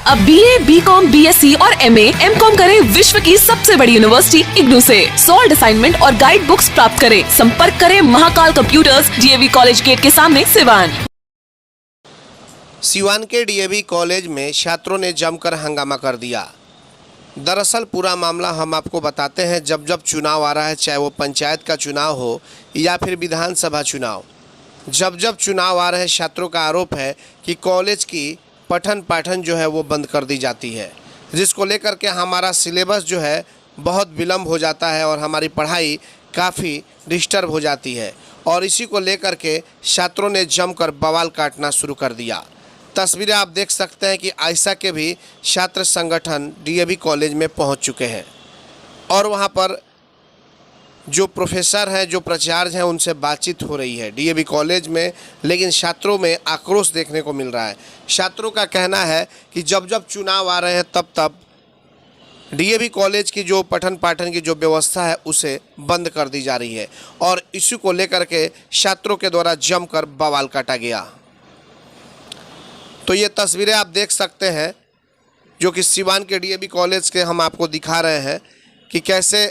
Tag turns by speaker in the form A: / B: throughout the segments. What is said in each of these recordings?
A: अब BA, BCom, BSc और MA, MCom करें विश्व की सबसे बड़ी यूनिवर्सिटी इग्नू से। सॉल्ड असाइनमेंट और गाइड बुक्स प्राप्त करें। संपर्क करें Mahakal computers, DAV college gate के सामने, सिवान।
B: सिवान के DAV कॉलेज में छात्रों ने जमकर हंगामा कर दिया। दरअसल पूरा मामला हम आपको बताते हैं। जब जब चुनाव आ रहा है, चाहे वो पंचायत का चुनाव हो या फिर विधानसभा चुनाव, जब जब चुनाव आ रहे हैं, छात्रों का आरोप है कि कॉलेज की पठन पाठन जो है वो बंद कर दी जाती है, जिसको लेकर के हमारा सिलेबस जो है बहुत विलम्ब हो जाता है और हमारी पढ़ाई काफ़ी डिस्टर्ब हो जाती है। और इसी को लेकर के छात्रों ने जमकर बवाल काटना शुरू कर दिया। तस्वीरें आप देख सकते हैं कि आयशा के भी छात्र संगठन DAV कॉलेज में पहुंच चुके हैं और वहां पर जो प्रोफेसर हैं, जो प्राचार्य हैं, उनसे बातचीत हो रही है DAV कॉलेज में। लेकिन छात्रों में आक्रोश देखने को मिल रहा है। छात्रों का कहना है कि जब जब चुनाव आ रहे हैं तब तब DAV कॉलेज की जो पठन पाठन की जो व्यवस्था है उसे बंद कर दी जा रही है और इसी को लेकर के छात्रों के द्वारा जमकर बवाल काटा गया। तो ये तस्वीरें आप देख सकते हैं जो कि सिवान के DAV कॉलेज के हम आपको दिखा रहे हैं कि कैसे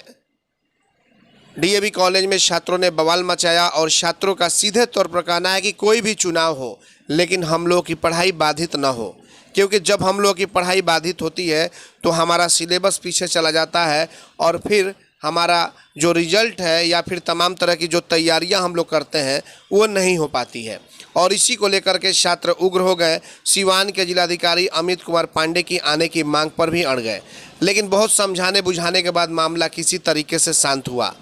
B: DAV कॉलेज में छात्रों ने बवाल मचाया। और छात्रों का सीधे तौर पर कहना है कि कोई भी चुनाव हो लेकिन हम लोगों की पढ़ाई बाधित ना हो, क्योंकि जब हम लोगों की पढ़ाई बाधित होती है तो हमारा सिलेबस पीछे चला जाता है और फिर हमारा जो रिजल्ट है या फिर तमाम तरह की जो तैयारियां हम लोग करते हैं वो नहीं हो पाती है। और इसी को लेकर के छात्र उग्र हो गए। सिवान के जिलाधिकारी अमित कुमार पांडे की आने की मांग पर भी अड़ गए, लेकिन बहुत समझाने बुझाने के बाद मामला किसी तरीके से शांत हुआ।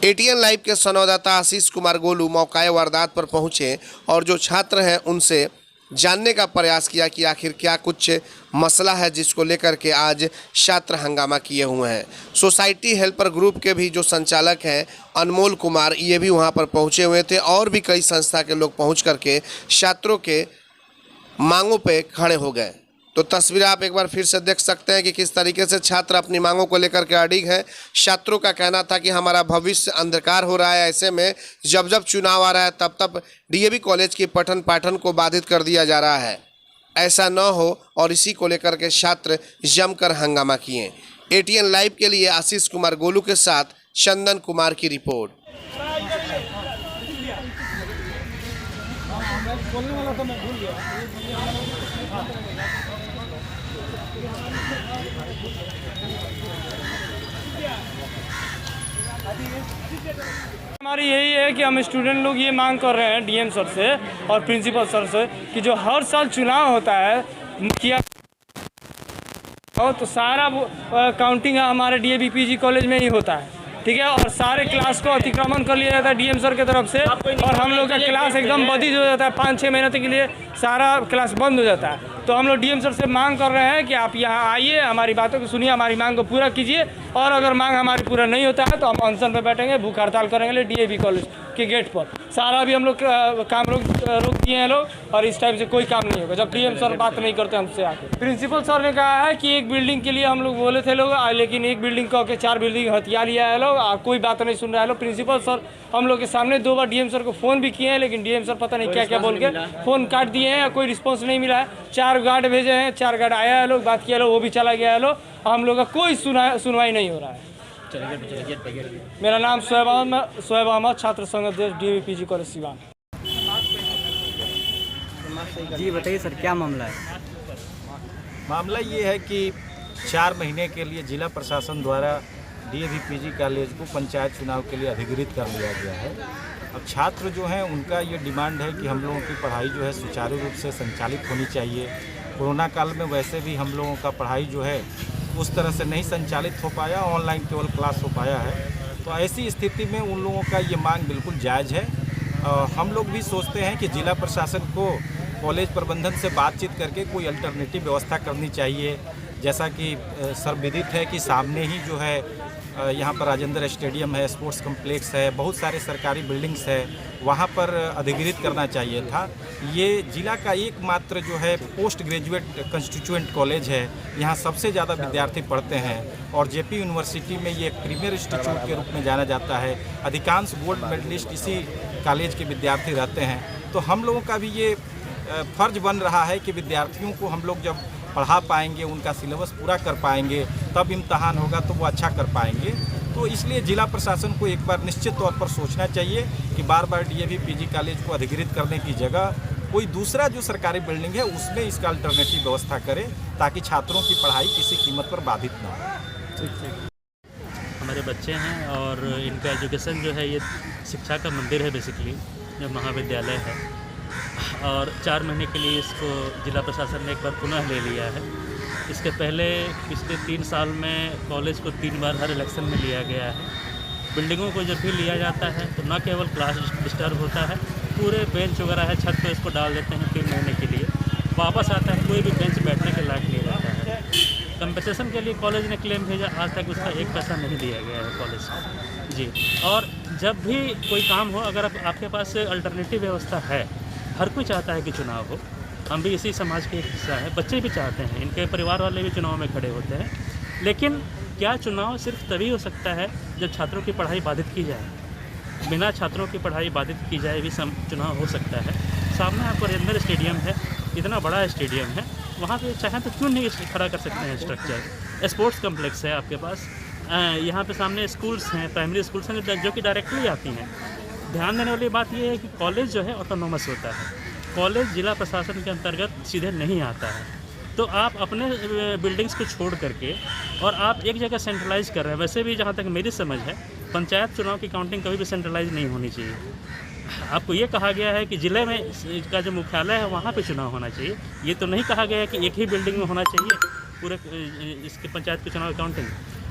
B: ATN लाइव के संवाददाता आशीष कुमार गोलू मौकाए वारदात पर पहुंचे और जो छात्र हैं उनसे जानने का प्रयास किया कि आखिर क्या कुछ मसला है जिसको लेकर के आज छात्र हंगामा किए हुए हैं। सोसाइटी हेल्पर ग्रुप के भी जो संचालक हैं अनमोल कुमार, ये भी वहां पर पहुंचे हुए थे और भी कई संस्था के लोग पहुंच करके छात्रों के मांगों पे खड़े हो गए। तो तस्वीर आप एक बार फिर से देख सकते हैं कि किस तरीके से छात्र अपनी मांगों को लेकर के अड़िग हैं। छात्रों का कहना था कि हमारा भविष्य अंधकार हो रहा है, ऐसे में जब जब चुनाव आ रहा है तब तब DAV कॉलेज की पठन पाठन को बाधित कर दिया जा रहा है, ऐसा न हो। और इसी को लेकर के छात्र जमकर हंगामा किए। ATN लाइव के लिए आशीष कुमार गोलू के साथ चंदन कुमार की रिपोर्ट।
C: हमारी यही है कि हम स्टूडेंट लोग ये मांग कर रहे हैं DM सर से और प्रिंसिपल सर से कि जो हर साल चुनाव होता है मुखिया तो सारा काउंटिंग हमारे DAV PG कॉलेज में ही होता है, ठीक है। और सारे क्लास को अतिक्रमण कर लिया जाता है DM सर की तरफ से और हम लोग का क्लास एकदम बंद हो जाता है। 5-6 महीने तक के लिए सारा क्लास बंद हो जाता है। तो हम लोग DM सर से मांग कर रहे हैं कि आप यहाँ आइए, हमारी बातों को सुनिए, हमारी मांग को पूरा कीजिए। और अगर मांग हमारी पूरा नहीं होता है तो हम अनशन पर बैठेंगे, भूख हड़ताल करेंगे DAV कॉलेज के गेट पर। सारा भी हम लोग काम रोक दिए हैं लोग और इस टाइप से कोई काम नहीं होगा जब DM सर बात नहीं करते हमसे आके। प्रिंसिपल सर ने कहा है कि एक बिल्डिंग के लिए हम लोग बोले थे लोग, लेकिन एक बिल्डिंग कह के 4 बिल्डिंग हथिया लिया है लोग, कोई बात नहीं सुन रहा है लोग। प्रिंसिपल सर हम लोग के सामने 2 बार DM सर को फ़ोन भी किए हैं, लेकिन DM सर पता नहीं क्या क्या बोल के फ़ोन काट दिए हैं, कोई रिस्पॉन्स नहीं मिला है। 4 गार्ड भेजे हैं, 4 गार्ड आया है लोग, बात किया लोग, वो भी चला गया है लोग। हम लोग का कोई सुनवाई नहीं हो रहा है। मेरा नाम शोएब अहमद, छात्र संघ अध्यक्ष DAV PG कॉलेज सिवान।
D: जी बताइए सर, क्या मामला है?
E: मामला ये है कि 4 महीने के लिए जिला प्रशासन द्वारा DAV PG कॉलेज को पंचायत चुनाव के लिए अधिकृत कर लिया गया है। अब छात्र जो हैं उनका ये डिमांड है कि हम लोगों की पढ़ाई जो है सुचारू रूप से संचालित होनी चाहिए। कोरोना काल में वैसे भी हम लोगों का पढ़ाई जो है उस तरह से नहीं संचालित हो पाया, ऑनलाइन केवल क्लास हो पाया है। तो ऐसी स्थिति में उन लोगों का ये मांग बिल्कुल जायज़ है। हम लोग भी सोचते हैं कि जिला प्रशासन को कॉलेज प्रबंधन से बातचीत करके कोई अल्टरनेटिव व्यवस्था करनी चाहिए। जैसा कि सर्वविदित है कि सामने ही जो है यहाँ पर राजेंद्र स्टेडियम है, स्पोर्ट्स कम्प्लेक्स है, बहुत सारे सरकारी बिल्डिंग्स है, वहाँ पर अधिकृत करना चाहिए था। ये जिला का एकमात्र जो है पोस्ट ग्रेजुएट कंस्टिट्यूएंट कॉलेज है, यहाँ सबसे ज़्यादा विद्यार्थी पढ़ते हैं और JP यूनिवर्सिटी में ये एक प्रीमियर इंस्टीट्यूट के रूप में जाना जाता है। अधिकांश गोल्ड मेडलिस्ट इसी कॉलेज के विद्यार्थी रहते हैं। तो हम लोगों का भी ये फ़र्ज बन रहा है कि विद्यार्थियों को हम लोग जब पढ़ा पाएंगे, उनका सिलेबस पूरा कर पाएंगे, तब इम्तहान होगा तो वो अच्छा कर पाएंगे। तो इसलिए जिला प्रशासन को एक बार निश्चित तौर पर सोचना चाहिए कि बार बार डीएवी पीजी कॉलेज को अधिग्रहित करने की जगह कोई दूसरा जो सरकारी बिल्डिंग है उसमें इसका अल्टरनेटिव व्यवस्था करे, ताकि छात्रों की पढ़ाई किसी कीमत पर बाधित ना हो।
F: हमारे बच्चे हैं और इनका एजुकेशन जो है ये शिक्षा का मंदिर है बेसिकली, जो महाविद्यालय है, और 4 महीने के लिए इसको जिला प्रशासन ने एक बार पुनः ले लिया है। इसके पहले पिछले 3 साल में कॉलेज को 3 बार हर इलेक्शन में लिया गया है। बिल्डिंगों को जब भी लिया जाता है तो न केवल क्लास डिस्टर्ब होता है, पूरे बेंच वगैरह है छत पे इसको डाल देते हैं 3 महीने के लिए, वापस आता है कोई भी बेंच बैठने के लायक नहीं रहता है। कंपनसेशन के लिए कॉलेज ने क्लेम भेजा, आज तक उसका 1 पैसा नहीं दिया गया है कॉलेज को जी। और जब भी कोई काम हो, अगर आपके पास अल्टरनेटिव व्यवस्था है, हर कोई चाहता है कि चुनाव हो, हम भी इसी समाज के एक हिस्सा है, बच्चे भी चाहते हैं, इनके परिवार वाले भी चुनाव में खड़े होते हैं। लेकिन क्या चुनाव सिर्फ तभी हो सकता है जब छात्रों की पढ़ाई बाधित की जाए? बिना छात्रों की पढ़ाई बाधित की जाए भी चुनाव हो सकता है। सामने आपको रेंजर स्टेडियम है, इतना बड़ा स्टेडियम है, वहाँ पे चाहें तो क्यों नहीं खड़ा कर सकते हैं स्ट्रक्चर। स्पोर्ट्स कम्प्लेक्स है आपके पास, यहाँ पे सामने स्कूल्स हैं, प्राइमरी स्कूल्स हैं जो कि डायरेक्टली आती हैं। ध्यान देने वाली बात यह है कि कॉलेज जो है ऑटोनोमस होता है, कॉलेज जिला प्रशासन के अंतर्गत सीधे नहीं आता है। तो आप अपने बिल्डिंग्स को छोड़ करके और आप एक जगह सेंट्रलाइज कर रहे हैं। वैसे भी जहाँ तक मेरी समझ है, पंचायत चुनाव की काउंटिंग कभी भी सेंट्रलाइज नहीं होनी चाहिए। आपको ये कहा गया है कि ज़िले में का जो मुख्यालय है वहाँ पे चुनाव होना चाहिए, ये तो नहीं कहा गया है कि एक ही बिल्डिंग में होना चाहिए पूरे इसके पंचायत के चुनाव की काउंटिंग।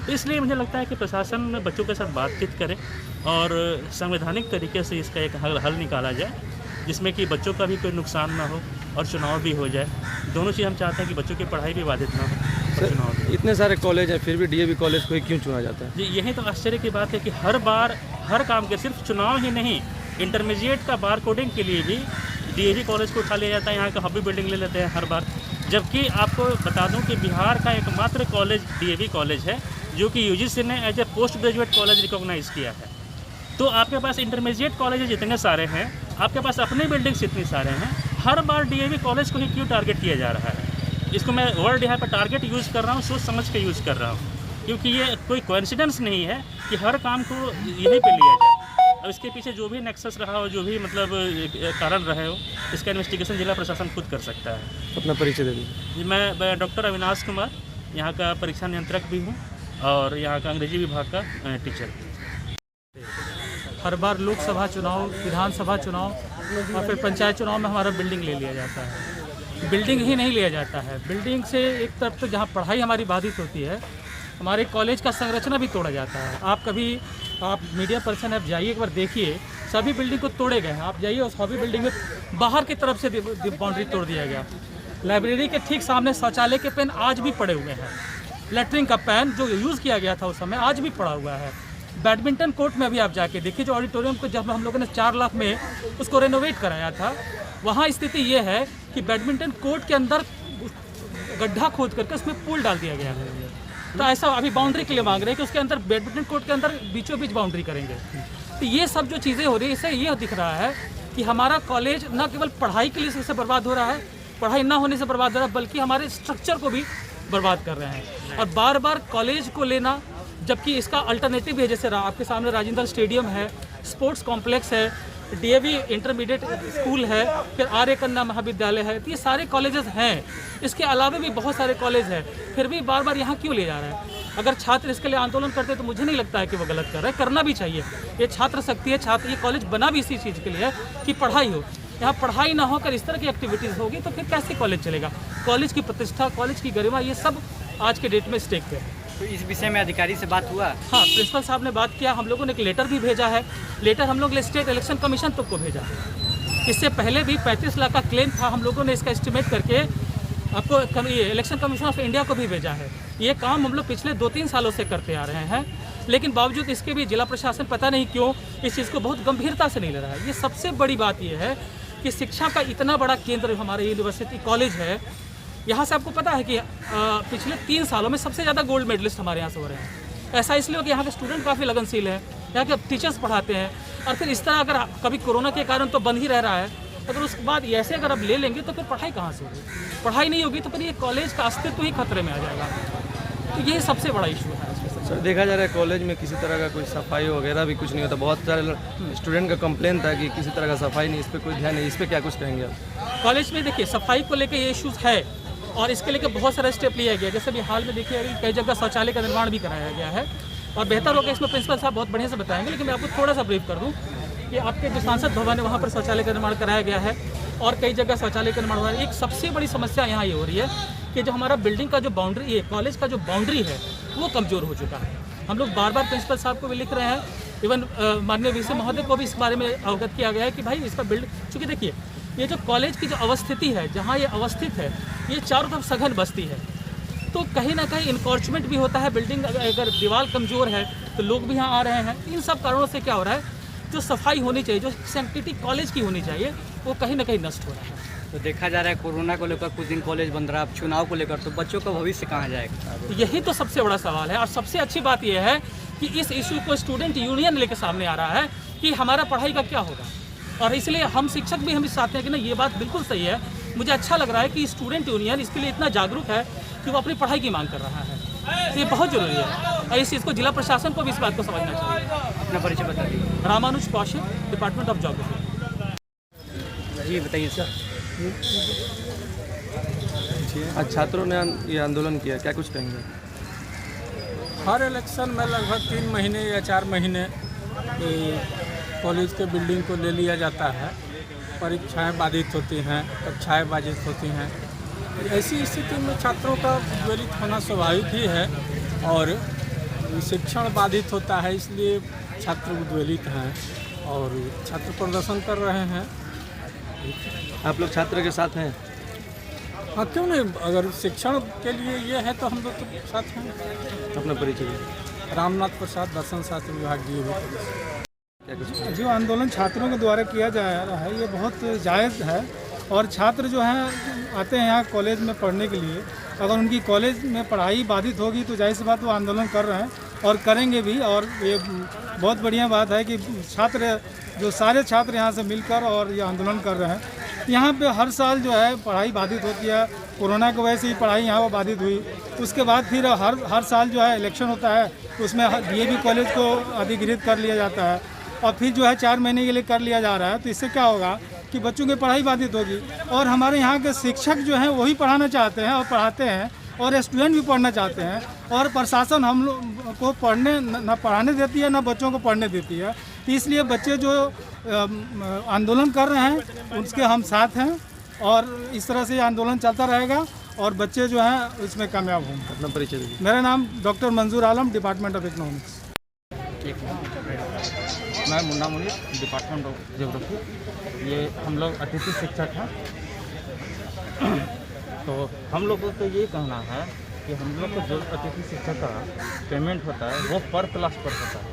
F: तो इसलिए मुझे लगता है कि प्रशासन में बच्चों के साथ बातचीत करें और संवैधानिक तरीके से इसका एक हल निकाला जाए, जिसमें कि बच्चों का भी कोई नुकसान ना हो और चुनाव भी हो जाए। दोनों चीज़ हम चाहते हैं कि बच्चों की पढ़ाई भी बाधित ना हो और चुनाव भी।
G: इतने सारे कॉलेज हैं फिर भी डीएवी कॉलेज को ही क्यों चुना जाता है?
F: जी, यही तो आश्चर्य की बात है कि हर बार हर काम के, सिर्फ चुनाव ही नहीं, इंटरमीडिएट का बार कोडिंग के लिए भी डीएवी कॉलेज को उठा लिया जाता है, यहाँ का हॉबी बिल्डिंग ले लेते हैं हर बार। जबकि आपको बता दूं कि बिहार का एकमात्र कॉलेज डीएवी कॉलेज है जो कि यूजीसी ने as a post graduate college recognise किया है। तो आपके पास इंटरमीडिएट कॉलेज जितने सारे हैं, आपके पास अपनी बिल्डिंग्स इतनी सारे हैं, हर बार डीएवी कॉलेज को ही क्यों टारगेट किया जा रहा है? इसको मैं वर्ड यहाँ पर टारगेट यूज़ कर रहा हूँ, सोच समझ के यूज़ कर रहा हूँ, क्योंकि ये कोई कोइंसिडेंस नहीं है कि हर काम को यहीं पे लिया जाए। अब इसके पीछे जो भी नेक्सस रहा हो, जो भी मतलब कारण रहे हो, इसका इन्वेस्टिगेशन जिला प्रशासन खुद कर सकता है।
G: अपना परिचय दे दीजिए।
F: जी, मैं डॉक्टर अविनाश कुमार, यहाँ का परीक्षा नियंत्रक भी हूँ और यहाँ का अंग्रेजी विभाग का टीचर।
H: हर बार लोकसभा चुनाव, विधानसभा चुनाव और फिर पंचायत चुनाव में हमारा बिल्डिंग ले लिया जाता है। बिल्डिंग ही नहीं लिया जाता है, बिल्डिंग से एक तरफ तो जहाँ पढ़ाई हमारी बाधित होती है, हमारे कॉलेज का संरचना भी तोड़ा जाता है। आप मीडिया पर्सन आप जाइए, एक बार देखिए, सभी बिल्डिंग को तोड़े गए हैं। आप जाइए उस हॉबी बिल्डिंग में बाहर की तरफ से बाउंड्री तोड़ दिया गया। लाइब्रेरी के ठीक सामने शौचालय के पेन आज भी पड़े हुए हैं। लेटरिन का पेन जो यूज़ किया गया था उस समय आज भी पड़ा हुआ है। बैडमिंटन कोर्ट में भी आप जाके देखिए, जो ऑडिटोरियम को जब हम लोगों ने 4 लाख में उसको रेनोवेट कराया था, वहाँ स्थिति ये है कि बैडमिंटन कोर्ट के अंदर गड्ढा खोद करके उसमें पूल डाल दिया गया है। तो ऐसा अभी बाउंड्री के लिए मांग रहे हैं कि उसके अंदर बैडमिंटन कोर्ट के अंदर बीचों बीच बाउंड्री करेंगे। तो ये सब जो चीज़ें हो रही है, इससे ये दिख रहा है कि हमारा कॉलेज न केवल पढ़ाई के लिए से बर्बाद हो रहा है, पढ़ाई ना होने से बर्बाद हो रहा है, बल्कि हमारे स्ट्रक्चर को भी बर्बाद कर रहे हैं। और बार बार कॉलेज को लेना, जबकि इसका अल्टरनेटिव है, जैसे आपके सामने राजेंद्र स्टेडियम है, स्पोर्ट्स कॉम्प्लेक्स है, डीएवी इंटरमीडिएट स्कूल है, फिर आर्य कन्या महाविद्यालय है। तो ये सारे कॉलेजेस हैं, इसके अलावा भी बहुत सारे कॉलेज हैं, फिर भी बार बार यहाँ क्यों ले जा रहा है? अगर छात्र इसके लिए आंदोलन करते तो मुझे नहीं लगता है कि वो गलत कर रहे हैं, करना भी चाहिए। ये छात्र शक्ति है, ये कॉलेज बना भी इसी चीज़ के लिए है कि पढ़ाई हो। यहाँ पढ़ाई ना होकर इस तरह की एक्टिविटीज़ होगी तो फिर कैसे कॉलेज चलेगा? कॉलेज की प्रतिष्ठा, कॉलेज की गरिमा, ये सब आज के डेट में स्टेक पे है।
D: तो इस विषय में अधिकारी से बात हुआ?
H: हाँ, प्रिंसिपल साहब ने बात किया, हम लोगों ने एक लेटर भी भेजा है। लेटर हम लोग स्टेट इलेक्शन कमीशन तक को भेजा है। इससे पहले भी 35 लाख का क्लेम था, हम लोगों ने इसका एस्टिमेट करके आपको इलेक्शन कमीशन ऑफ इंडिया को भी भेजा है। ये काम हम लोग पिछले 2-3 सालों से करते आ रहे हैं, लेकिन बावजूद इसके भी जिला प्रशासन पता नहीं क्यों इस चीज़ को बहुत गंभीरता से नहीं ले रहा है। ये सबसे बड़ी बात यह है कि शिक्षा का इतना बड़ा केंद्र हमारे यूनिवर्सिटी कॉलेज है, यहाँ से आपको पता है कि पिछले 3 सालों में सबसे ज़्यादा गोल्ड मेडलिस्ट हमारे यहाँ से हो रहे हैं। ऐसा इसलिए हो कि यहाँ के स्टूडेंट काफ़ी लगनशील हैं, यहाँ के टीचर्स पढ़ाते हैं। और फिर इस तरह अगर कभी कोरोना के कारण तो बंद ही रह रहा है, अगर उसके बाद ऐसे अगर आप ले लेंगे तो फिर पढ़ाई कहाँ से होगी? पढ़ाई नहीं होगी तो फिर ये कॉलेज का अस्तित्व ही खतरे में आ जाएगा। तो यही सबसे बड़ा इशू है।
G: सर देखा जा रहा है कॉलेज में किसी तरह का कोई सफाई वगैरह भी कुछ नहीं होता। बहुत सारे स्टूडेंट का कंप्लेन था कि किसी तरह का सफाई नहीं, इस पर कोई ध्यान नहीं। इस पर क्या कुछ कहेंगे आप?
H: कॉलेज में देखिए सफाई को लेकर ये इश्यूज है और इसके लेकर बहुत सारा स्टेप लिया गया। जैसे भी हाल में देखिए कई जगह शौचालय का निर्माण भी कराया गया है और बेहतर होगा इसमें प्रिंसिपल साहब बहुत बढ़िया से बताएंगे, लेकिन मैं आपको थोड़ा सा ब्रीफ कर दूं कि आपके जो सांसद भवन है वहाँ पर शौचालय का निर्माण कराया गया है और कई जगह शौचालय का निर्माण हुआ है। एक सबसे बड़ी समस्या यहाँ ये हो रही है कि जो हमारा बिल्डिंग का जो बाउंड्री है, कॉलेज का जो बाउंड्री है वो कमज़ोर हो चुका है। हम लोग बार बार प्रिंसिपल साहब को भी लिख रहे हैं, इवन माननीय वीसी महोदय को भी इस बारे में अवगत किया गया है कि भाई इसका बिल्ड, चूँकि देखिए ये जो कॉलेज की जो अवस्थिति है, जहाँ ये अवस्थित है, ये चारों तरफ सघन बस्ती है, तो कहीं ना कहीं इनकॉर्चमेंट भी होता है। बिल्डिंग अगर दीवार कमज़ोर है तो लोग भी यहाँ आ रहे हैं। इन सब कारणों से क्या हो रहा है, जो सफाई होनी चाहिए, जो सैंक्टिटी कॉलेज की होनी चाहिए, वो कहीं ना कहीं नष्ट हो रहा है।
D: तो देखा जा रहा है कोरोना को लेकर कुछ दिन कॉलेज बंद रहा, चुनाव को लेकर, तो बच्चों का भविष्य कहाँ जाएगा?
H: यही तो सबसे बड़ा सवाल है और सबसे अच्छी बात यह है कि इस इशू को स्टूडेंट यूनियन लेकर सामने आ रहा है कि हमारा पढ़ाई का क्या होगा। और इसलिए हम शिक्षक भी हम चाहते हैं कि ना ये बात बिल्कुल सही है। मुझे अच्छा लग रहा है कि स्टूडेंट यूनियन इसके लिए इतना जागरूक है कि वो अपनी पढ़ाई की मांग कर रहा है। तो ये बहुत ज़रूरी है और इस चीज़ को जिला प्रशासन को भी इस बात को समझना चाहिए।
D: अपना परिचय बता दीजिए।
H: Ramanuj Kaushik, department of geography.
D: जी बताइए सर।
G: आज छात्रों ने ये आंदोलन किया, क्या कुछ कहेंगे?
I: हर इलेक्शन में लगभग 3 महीने या 4 महीने कॉलेज के बिल्डिंग को ले लिया जाता है। परीक्षाएं बाधित होती हैं, कक्षाएं बाधित होती हैं। ऐसी स्थिति में छात्रों का उद्वेलित होना स्वाभाविक ही है और शिक्षण बाधित होता है, इसलिए छात्र उद्वेलित हैं और छात्र प्रदर्शन कर रहे हैं।
G: आप लोग छात्र के साथ हैं?
I: हाँ, क्यों नहीं, अगर शिक्षण के लिए ये है तो हम लोग तो साथ हैं।
G: अपना परिचय दीजिए।
I: रामनाथ प्रसाद, दर्शन शास्त्र विभाग DAV।
G: क्या कुछ?
I: जो आंदोलन छात्रों के द्वारा किया जा रहा है ये बहुत जायज़ है और छात्र जो हैं आते हैं यहाँ कॉलेज में पढ़ने के लिए। अगर उनकी कॉलेज में पढ़ाई बाधित होगी तो जाहिर सी बात वो आंदोलन कर रहे हैं और करेंगे भी। और ये बहुत बढ़िया बात है कि छात्र, जो सारे छात्र यहाँ से मिलकर और ये आंदोलन कर रहे हैं। यहाँ पे हर साल जो है पढ़ाई बाधित होती है, कोरोना की वजह से ही पढ़ाई यहाँ पर बाधित हुई। उसके बाद फिर हर साल जो है इलेक्शन होता है, उसमें DAV कॉलेज को अधिकृत कर लिया जाता है और फिर जो है 4 महीने के लिए कर लिया जा रहा है। तो इससे क्या होगा कि बच्चों की पढ़ाई बाधित होगी और हमारे यहाँ के शिक्षक जो हैं वही पढ़ाना चाहते हैं और पढ़ाते हैं और स्टूडेंट भी पढ़ना चाहते हैं और प्रशासन हम लोग को पढ़ने न पढ़ाने देती है न बच्चों को पढ़ने देती है। तो इसलिए बच्चे जो आंदोलन कर रहे हैं उसके हम साथ हैं और इस तरह से आंदोलन चलता रहेगा और बच्चे जो हैं इसमें कामयाब होंगे।
G: अपना परिचय दीजिए।
I: मेरा नाम डॉक्टर मंजूर आलम, डिपार्टमेंट ऑफ इकोनॉमिक्स।
J: मैं Munna Munir, department of geography. ये हम लोग अतिथि शिक्षक हैं। तो हम लोगों को ये कहना है कि हम लोग को जो अतिथि शिक्षक का पेमेंट होता है वो पर क्लास पर होता है,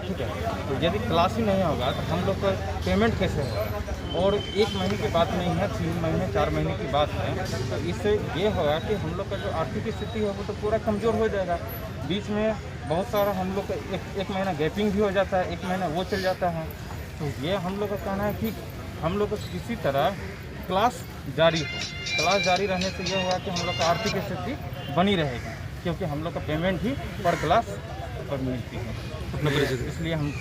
J: ठीक है। तो यदि क्लास ही नहीं होगा तो हम लोग का पेमेंट कैसे होगा? और 1 महीने की बात नहीं है, 3 महीने 4 महीने की बात है। तो इससे ये होगा कि हम लोग का जो आर्थिक स्थिति है वो तो पूरा कमज़ोर हो जाएगा। बीच में बहुत सारा हम लोग का एक महीना गैपिंग भी हो जाता है, 1 महीना वो चल जाता है। तो ये हम लोग का कहना है कि हम लोग को किसी तरह क्लास जारी हो। क्लास जारी रहने से ये होगा कि हम लोग का आर्थिक स्थिति बनी रहेगी, क्योंकि हम लोग का पेमेंट ही पर क्लास पर मिलती है। इसलिए हम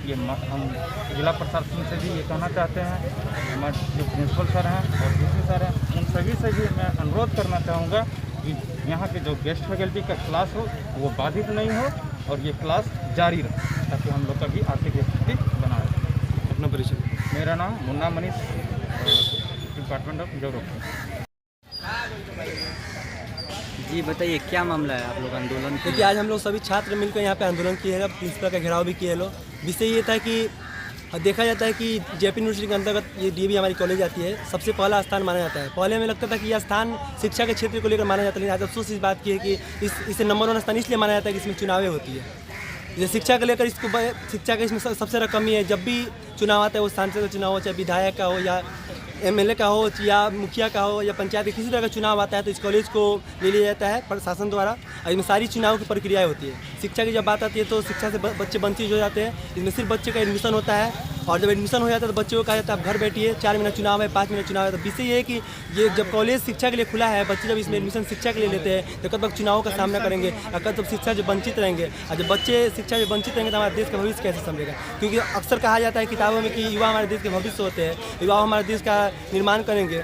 J: जिला प्रशासन से भी ये कहना चाहते हैं, हमारे जो प्रिंसिपल सर हैं और DC सर हैं, उन सभी से भी मैं अनुरोध करना चाहूँगा कि यहाँ के जो गेस्ट फैकल्टी का क्लास हो वो बाधित नहीं हो और ये क्लास जारी रहे, ताकि हम लोग का भी आर्थिक स्थिति बना रहे।
G: अपना परिचय।
J: मेरा नाम Munna Manish, department of geography.
D: जी बताइए क्या मामला है आप लोग आंदोलन?
K: क्योंकि आज हम लोग सभी छात्र मिलकर यहाँ पे आंदोलन किए हैं, प्रिंसिपल का घेराव भी किए लोग। विषय ये था कि देखा जाता है कि JP यूनिवर्सिटी के अंतर्गत ये DAV हमारी कॉलेज आती है, सबसे पहला स्थान माना जाता है। पहले में लगता था कि यह स्थान शिक्षा के क्षेत्र को लेकर माना जाता है, लेकिन आज अफसोस इस बात की है कि इसे नंबर 1 स्थान इसलिए माना जाता है कि इसमें चुनावें होती है। जैसे शिक्षा को लेकर शिक्षा का इसमें सबसे ज़्यादा कमी है। जब भी चुनाव आता है वो सांसद का चुनाव हो, चाहे विधायक का हो या MLA का हो या मुखिया का हो या पंचायत का, किसी तरह का चुनाव आता है तो इस कॉलेज को ले लिया जाता है प्रशासन द्वारा और इसमें सारी चुनाव की प्रक्रियाएं होती है। शिक्षा की जब बात आती है तो शिक्षा से बच्चे वंचित हो जाते हैं। इसमें सिर्फ बच्चे का एडमिशन होता है और जब एडमिशन हो जाता है तो बच्चों को कहा जाता है आप घर बैठिए, 4 महीना चुनाव है, 5 महीना चुनाव है। तो विषय ये है कि ये जब कॉलेज शिक्षा के लिए खुला है, बच्चे जब इसमें एडमिशन शिक्षा के लिए लेते हैं तो कब तक चुनाव का सामना करेंगे, और कब तक शिक्षा से वंचित रहेंगे। और जब बच्चे शिक्षा से वंचित रहेंगे तो हमारे देश का भविष्य कैसे समझेगा। क्योंकि अक्सर कहा जाता है किताबों में कि युवा हमारे देश के भविष्य होते हैं, युवा हमारे देश का निर्माण करेंगे।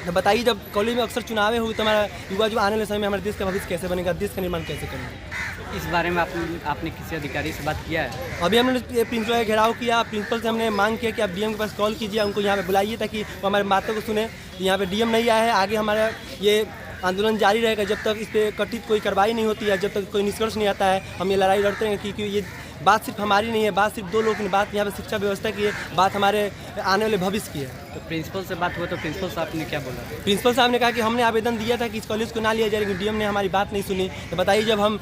K: तो बताइए जब कॉलेज में अक्सर चुनावें हुई तो हमारा युवा जो आने वाले समय में हमारे देश का भविष्य कैसे बनेगा, देश का निर्माण कैसे करेंगे।
D: इस बारे में आपने किसी अधिकारी से बात किया है?
K: अभी हमने प्रिंसिपल का घेराव किया, प्रिंसिपल से हमने मांग किया कि आप डीएम के पास कॉल कीजिए, उनको यहाँ पे बुलाइए ताकि वो हमारी बातों को सुने। यहाँ पे डीएम नहीं आया है, आगे हमारा ये आंदोलन जारी रहेगा जब तक इस पर कथित कोई कार्रवाई नहीं होती है, जब तक कोई निष्कर्ष नहीं आता है। हम ये लड़ाई लड़ते हैं क्योंकि ये बात सिर्फ हमारी नहीं है, बात सिर्फ 2 लोगों की, बात यहाँ पे शिक्षा व्यवस्था की है, बात हमारे आने वाले भविष्य की है।
D: तो प्रिंसिपल से बात हुआ तो प्रिंसिपल साहब ने क्या बोला?
K: प्रिंसिपल साहब ने कहा कि हमने आवेदन दिया था कि इस कॉलेज को ना लिया जाए, लेकिन डीएम ने हमारी बात नहीं सुनी। तो बताइए जब हम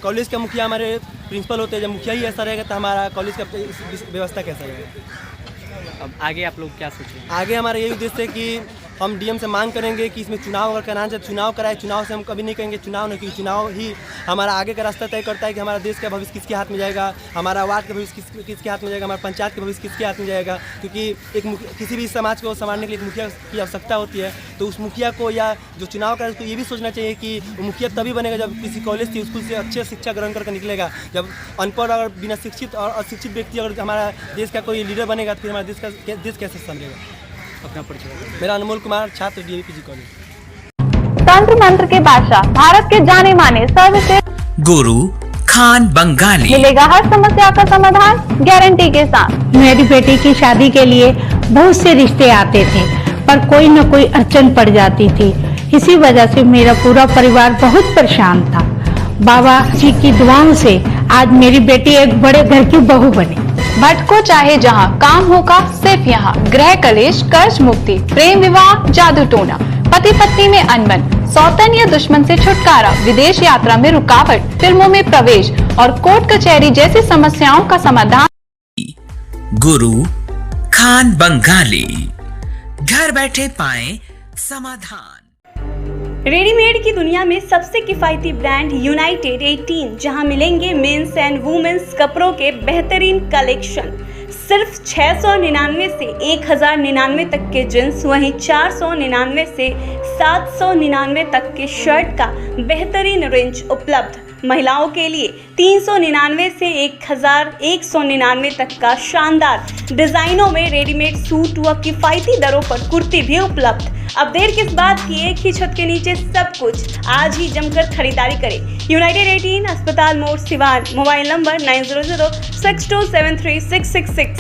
K: कॉलेज का मुखिया हमारे प्रिंसिपल होते हैं, जब मुखिया ही ऐसा रहेगा तो हमारा कॉलेज का व्यवस्था कैसा रहेगा।
D: अब आगे आप लोग क्या सोचें?
K: आगे हमारा यही उद्देश्य है कि हम डीएम से मांग करेंगे कि इसमें चुनाव अगर कराना चाहिए चुनाव कराए। चुनाव से हम कभी नहीं कहेंगे चुनाव नहीं, क्योंकि चुनाव ही हमारा आगे का रास्ता तय करता है कि हमारा देश का भविष्य किसके हाथ में जाएगा, हमारा वार्ड का भविष्य किसके हाथ में जाएगा, हमारा पंचायत का भविष्य किसके हाथ में जाएगा। क्योंकि किसी भी समाज को संभालने के लिए एक मुखिया की आवश्यकता होती है। तो उस मुखिया को या जो चुनाव कराए उसको ये भी सोचना चाहिए कि वो मुखिया तभी बनेगा जब किसी कॉलेज से स्कूल से अच्छे शिक्षा ग्रहण करके निकलेगा। जब अनपढ़ और बिना शिक्षित और अशिक्षित व्यक्ति अगर हमारा देश का कोई लीडर बनेगा तो फिर हमारा देश कैसे समझेगा।
D: अपना परिचय।
K: मेरा अनमोल कुमार, छात्र डीएवीपीजी कॉलेज।
L: तंत्र मंत्र के बादशाह, भारत के जाने माने सर्वश्रेष्ठ
M: गुरु खान बंगाली
L: मिलेगा हर समस्या का समाधान गारंटी के साथ।
N: मेरी बेटी की शादी के लिए बहुत से रिश्ते आते थे, पर कोई न कोई अड़चन पड़ जाती थी। इसी वजह से मेरा पूरा परिवार बहुत परेशान था। बाबा जी की दुआओं से आज मेरी बेटी एक बड़े घर की बहू बनी।
A: भटको चाहे जहां, काम होगा सिर्फ यहाँ। गृह कलेश, कर्ज मुक्ति, प्रेम विवाह, जादू टोना, पति पत्नी में अनबन, सौतन या दुश्मन से छुटकारा, विदेश यात्रा में रुकावट, फिल्मों में प्रवेश और कोर्ट कचहरी जैसी समस्याओं का समाधान।
M: गुरु खान बंगाली, घर बैठे पाएं समाधान।
O: रेडीमेड की दुनिया में सबसे किफायती ब्रांड यूनाइटेड 18, जहां मिलेंगे मेंस एंड वुमेन्स कपड़ों के बेहतरीन कलेक्शन। सिर्फ 699 से 1099 तक के जींस, वहीं 499 से 799 तक के शर्ट का बेहतरीन रेंज उपलब्ध। महिलाओं के लिए 399 से 1199 तक का शानदार डिजाइनों में रेडीमेड सूट व किफायती दरों पर कुर्ती भी उपलब्ध। अब देर किस बात की, एक ही छत के नीचे सब कुछ। आज ही जमकर खरीदारी करें। यूनाइटेड 18, अस्पताल मोड़, सिवान। Mobile number 9006273666।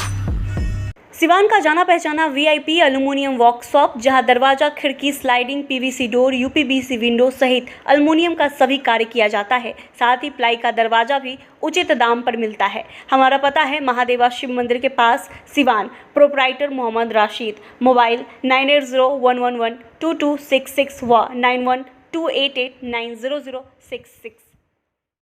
O: सिवान का जाना पहचाना VIP एल्युमिनियम वर्कशॉप, जहां दरवाजा, खिड़की, sliding, PVC door, UPVC window सहित एल्युमिनियम का सभी कार्य किया जाता है। साथ ही प्लाई का दरवाजा भी उचित दाम पर मिलता है। हमारा पता है महादेवा शिव मंदिर के पास, सिवान। प्रोपराइटर मोहम्मद राशिद। मोबाइल 9801112266 व 9128890066।